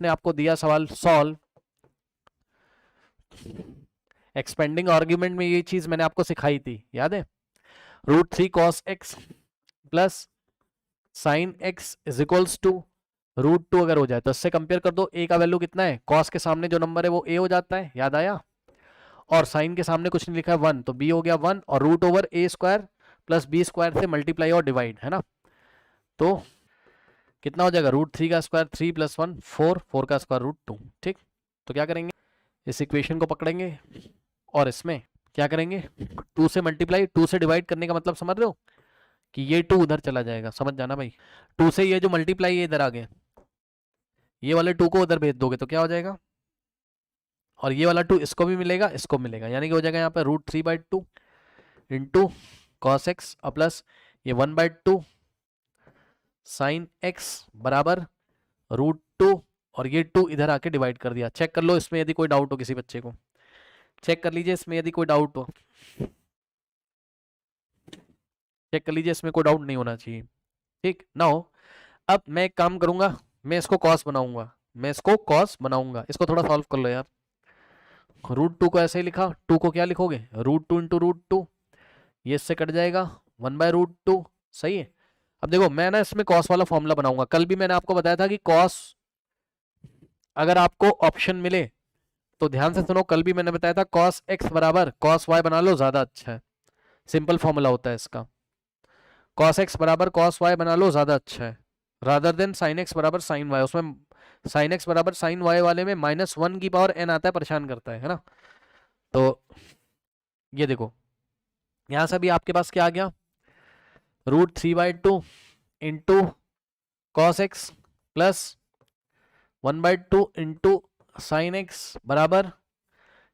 ने आपको दिया सवाल सॉल्व, एक्सपेंडिंग आर्ग्यूमेंट में ये चीज मैंने आपको सिखाई थी, याद है? √3 cos x plus sine x is equals to √2 अगर हो जाए तो इससे कंपेयर कर दो, a का वैल्यू कितना है, cos के सामने जो नंबर है वो a हो जाता है, याद आया? और साइन के सामने कुछ नहीं लिखा है 1, तो b हो गया 1, और √a² प्लस b² से मल्टीप्लाई और डिवाइड, है ना? तो कितना हो जाएगा, √3 का स्क्वायर 3 प्लस 1 4, 4 का स्क्वायर √2। ठीक, तो क्या करेंगे, इस इक्वेशन को पकड़ेंगे और इसमें क्या करेंगे, 2 से मल्टीप्लाई, 2 से डिवाइड करने का मतलब समझ रहे हो कि ये 2 उधर चला जाएगा, समझ जाना भाई। 2 से ये जो मल्टीप्लाई ये इधर आ गया, ये वाले 2 को उधर भेज दोगे तो क्या हो जाएगा, और ये वाला 2 इसको भी मिलेगा, इसको मिलेगा, यानी कि हो जाएगा यहाँ पे √3/2 इंटू cos x प्लस ये 1/2 साइन x बराबर √2, और ये 2 इधर आके डिवाइड कर दिया। चेक कर लो इसमें यदि कोई डाउट हो किसी बच्चे को, चेक कर लीजिए इसमें यदि कोई डाउट हो, चेक कर लीजिए, इसमें कोई डाउट नहीं होना चाहिए। ठीक ना हो, अब मैं एक काम करूंगा, मैं इसको कॉस बनाऊंगा, मैं इसको कॉस बनाऊंगा, इसको थोड़ा सॉल्व कर लो यार। √2 को ऐसे ही लिखा, 2 को क्या लिखोगे, √2 इंटू √2, ये इससे कट जाएगा 1/√2, सही है। अब देखो मैं ना इसमें कॉस वाला फॉर्मूला बनाऊंगा, कल भी मैंने आपको बताया था कि कॉस अगर आपको ऑप्शन मिले तो ध्यान से सुनो, कल भी मैंने बताया था cos x बराबर cos y बना लो, ज्यादा अच्छा है, सिंपल फॉर्मूला होता है इसका, cos x बराबर cos y बना लो, ज्यादा अच्छा है, रादर देन sin x बराबर sin y। उसमें sin x बराबर sin y वाले में -1 की पावर n आता है, परेशान करता है ना? तो ये देखो यहां से भी आपके पास क्या आ गया, √3/2 into cos x plus 1/2 into sine x बराबर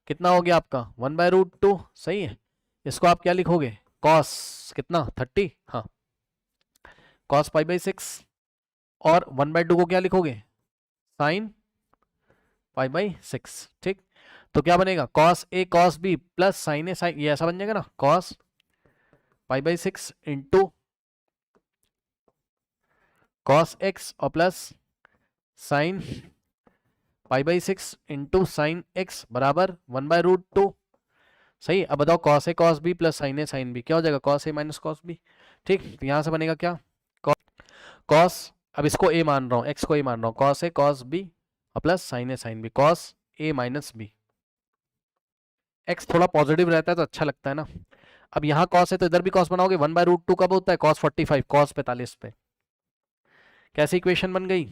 कितना हो गया आपका 1/√2, सही है। इसको आप क्या लिखोगे, cos कितना 30, हाँ cos π/6, और 1/2 को क्या लिखोगे, साइन π/6। ठीक, तो क्या बनेगा cos a cos b plus sine A sine, ये ऐसा बन जाएगा ना, cos π/6 इंटू cos x और plus sine π/6 into sine x बराबर 1/√2, सही। अब बताओ cos a cos b plus sin a sin b क्या हो जाएगा, cos a minus cos b। ठीक, तो यहां से बनेगा क्या, cos, अब इसको a मान रहा हूं, x को a मान रहा हूं, cos a cos b और plus sin a sin b, cos a minus b। x थोड़ा पॉजिटिव रहता है तो अच्छा लगता है ना। अब यहाँ cos है तो इधर भी cos बनाओगे, 1/√2 कब होता है, cos 45, cos 45 पे। कैसी इक्वेशन बन गई,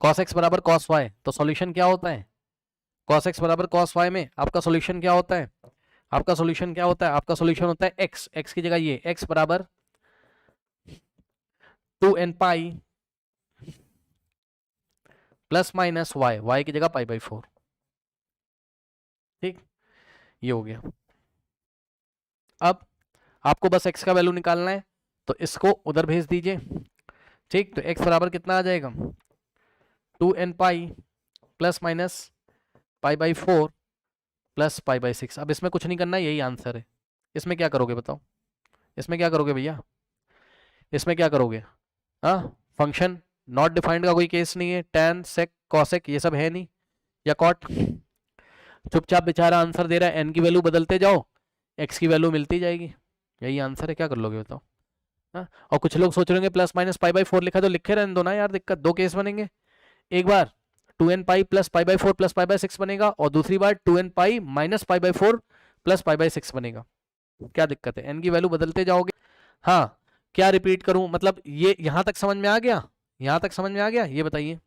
cos x बराबर cos y, तो सॉल्यूशन क्या होता है, cos x बराबर cos y में आपका सॉल्यूशन क्या होता है, आपका सॉल्यूशन क्या होता है, आपका सॉल्यूशन होता है x, x की जगह ये x बराबर 2n pi plus minus y, y की जगह π/4। ठीक, ये हो गया। अब आपको बस x का वैल्यू निकालना है तो इसको उधर भेज दीजिए। ठीक, तो x बराबर कितना आ जाएगा, 2n pi plus minus π/4 plus π/6। अब इसमें कुछ नहीं करना है, यही आंसर है। इसमें क्या करोगे बताओ, इसमें क्या करोगे भैया, इसमें क्या करोगे, हाँ फंक्शन नॉट डिफाइंड का कोई केस नहीं है, tan sec cosec ये सब है नहीं, या cot, चुपचाप बेचारा आंसर दे रहा है, n की वैल्यू बदलते जाओ, x की वैल्यू मिलती जाएगी, यही आंसर है, क्या कर लोगे बताओ। हाँ, और कुछ लोग सोच रहे होंगे प्लस माइनस π/4 लिखा तो लिखे रहने दो ना यार, दिक्कत, दो केस बनेंगे, एक बार 2n पाई प्लस π/4 प्लस π/6 बनेगा, और दूसरी बार 2n पाई माइनस π/4 प्लस π/6 बनेगा, क्या दिक्कत है, n की वैल्यू बदलते जाओगे। हाँ, क्या रिपीट करूं, मतलब ये यहां तक समझ में आ गया, यहां तक समझ में आ गया, ये बताइए,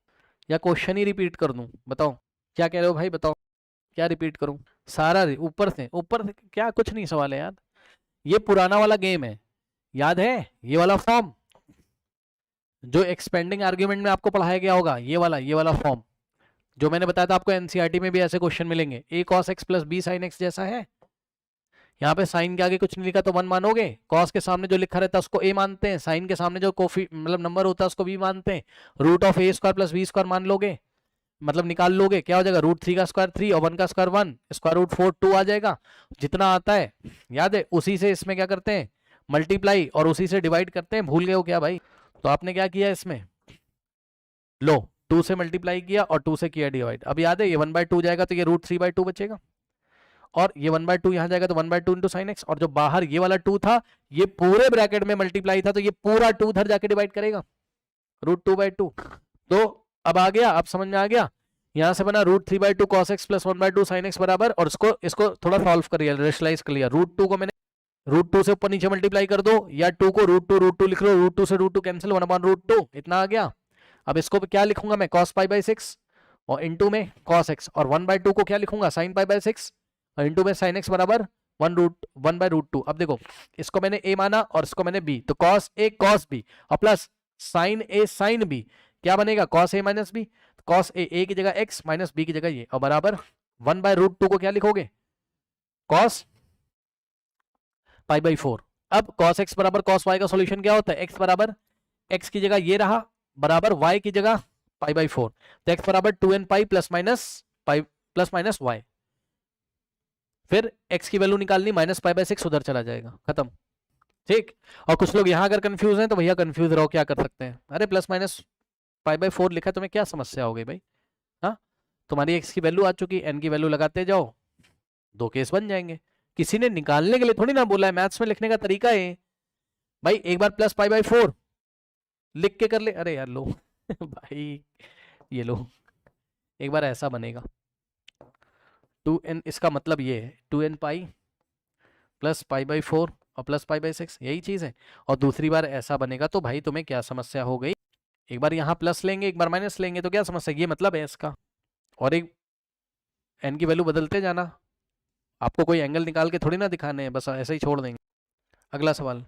या क्वेश्चन ही रिपीट कर दूं, बताओ क्या कह रहे हो भाई, बताओ क्या रिपीट करूं, सारा ऊपर से क्या, कुछ नहीं सवाल है यार, ये पुराना वाला गेम है, याद है ये वाला फॉर्म जो एक्सपेंडिंग आर्ग्यूमेंट में आपको पढ़ाया गया होगा, ये वाला फॉर्म जो मैंने बताया था आपको, एनसीईआरटी में भी ऐसे क्वेश्चन मिलेंगे, a cos x plus b sin x जैसा है। यहाँ पे साइन के आगे कुछ नहीं लिखा तो 1 मानोगे, कॉस के सामने जो लिखा रहता है उसको a मानते हैं, साइन के सामने जो कोफी मतलब नंबर होता है उसको b मानते हैं, √(a² प्लस b² मान लोगे, मतलब निकाल लोगे, क्या हो जाएगा, √3 का स्क्वायर 3 और 1 का स्क्वायर 1, स्क्वायर √4 2 आ जाएगा, जितना आता है याद है, उसी से इसमें क्या करते हैं मल्टीप्लाई, और उसी से डिवाइड करते हैं, भूल गए हो क्या भाई। तो आपने क्या किया इसमें, लो 2 से मल्टीप्लाई किया और 2 से किया डिवाइड। अब याद है ये 1/2 जाएगा तो ये √3/2 बचेगा, और ये 1/2 यहाँ जाएगा तो 1/2 इंटू साइन एक्स, और जो बाहर ये वाला 2 था ये पूरे ब्रैकेट में मल्टीप्लाई था तो ये पूरा 2 उधर जाके डिवाइड करेगा, √2/2। तो अब आ गया, अब समझ में आ गया। यहां से बना √3/2 cos x plus 1/2 sin x बराबर, और इसको थोड़ा सॉल्व कर लिया, रेशनलाइज कर लिया। √2 को मैंने √2 से ऊपर नीचे मल्टीप्लाई कर दो, या 2 को √2 लिख लो, √2 से √2 कैंसिल, 1/√2 इतना आ गया। अब इसको क्या लिखूंगा मैं, cos π/6 और इंटू में cos x, और 1/2 को क्या लिखूंगा, sin π/6 और इंटू में sin x बराबर 1/√2। अब देखो इसको मैंने a माना और इसको मैंने b, तो cos a cos b और plus sin a sin b, क्या बनेगा cos a minus b, cos a की जगह x माइनस b की जगह ये, और बराबर 1/√2 को क्या लिखोगे, cos π/4। अब cos x बराबर cos y का सॉल्यूशन क्या होता है, x बराबर x की जगह ये रहा बराबर y की जगह π/4, तो x बराबर 2n pi plus minus y। फिर x की वैल्यू निकालनी, माइनस π/6 उधर चला जाएगा, खत्म। ठीक, और कुछ लोग यहां अगर कंफ्यूज हैं तो भैया कंफ्यूज रहो, क्या कर सकते हैं, अरे प्लस माइनस π/4 लिखा, तुम्हें क्या समस्या हो गई भाई। हाँ, तुम्हारी x की वैल्यू आ चुकी, n की वैल्यू लगाते जाओ, 2 केस बन जाएंगे। किसी ने निकालने के लिए थोड़ी ना बोला है, मैथ्स में लिखने का तरीका है भाई। एक बार प्लस π/4 लिख के कर ले, अरे यार लो भाई ये लो, एक बार ऐसा बनेगा 2n, इसका मतलब ये है 2n पाई प्लस π/4 और प्लस π/6, यही चीज है। और दूसरी बार ऐसा बनेगा, तो भाई तुम्हें क्या समस्या हो गई, एक बार यहाँ प्लस लेंगे एक बार माइनस लेंगे, तो क्या समस्या, ये मतलब है इसका। और एक n की वैल्यू बदलते जाना, आपको कोई एंगल निकाल के थोड़ी ना दिखाने हैं, बस ऐसे ही छोड़ देंगे। अगला सवाल।